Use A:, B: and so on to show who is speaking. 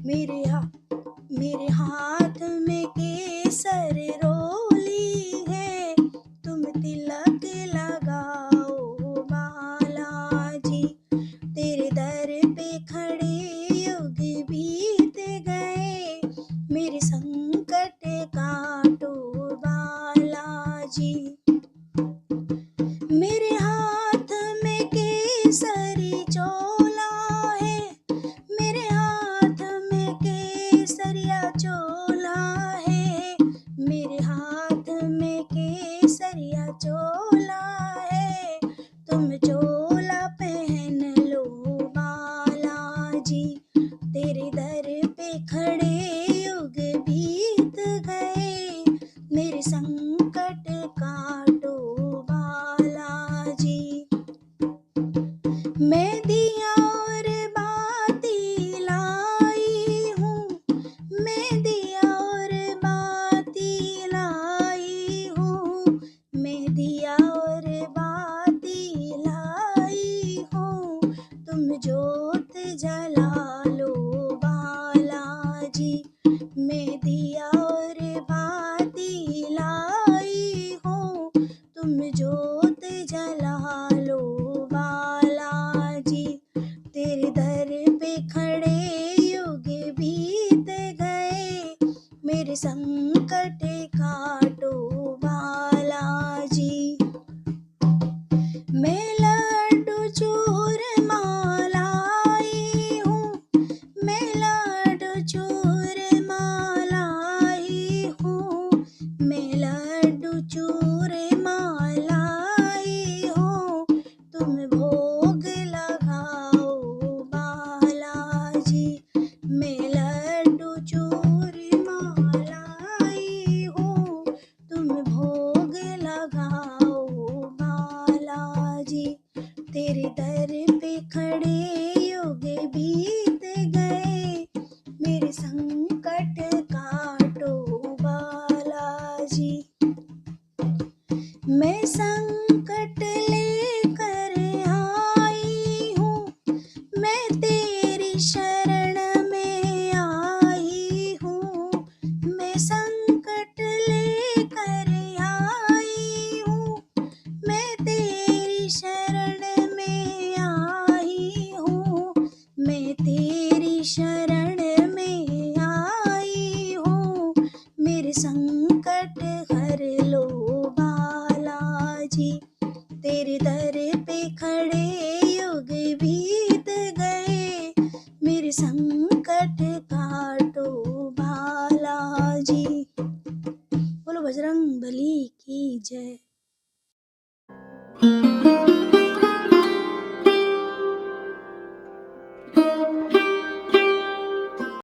A: मेरे मेरे हाथ में केसर रोली है, तुम तिलक लगाओ बालाजी। तेरे दर पे खड़े युग बीत गए, मेरे संकट काटो बालाजी। मेरे हाथ में केसरी चोला है, मेरे हाथ में केसरिया चोला है, मेरे हाथ में केसरिया चोला है, तुम चोला पहन लो बालाजी। तेरे दर पे खड़े युग बीत गए, मेरे संकट काटो बालाजी। मैं दिया और बाती लाई हूँ, मैं दिया और बाती लाई हूँ, मैं दिया और बाती लाई हूँ, तुम जोत जला लो बालाजी। मैं दिया और बाती लाई हूँ, तुम जोत जला लो बालाजी। तेरे दर पे खड़े युग बीत गए, मेरे संकट काटो बालाजी। मैं लड्डू चूरमा लाई हूँ, मैं लड्डू चूरमा लाई हूँ, मैं लड्डू चूरमा लाई हूँ, तुम भोग लगाओ बालाजी। मैं लड्डू चूरमा लाई हूँ, तुम भोग लगाओ बालाजी। तेरे दर पे खड़े युग बीत गए, मेरे संकट काटो बालाजी। मैं संकट लेकर आई हूँ, मैं तेरी शरण में आई हूँ, मैं संकट लेकर आई हूँ, मैं तेरी शरण में आई हूँ, मैं तेरी शरण में आई हूँ, मेरे संकट हर लो बालाजी। तेरे दर पे खड़े युग बीत गए, मेरे संकट काटो बालाजी। बोलो बजरंग बली की जय।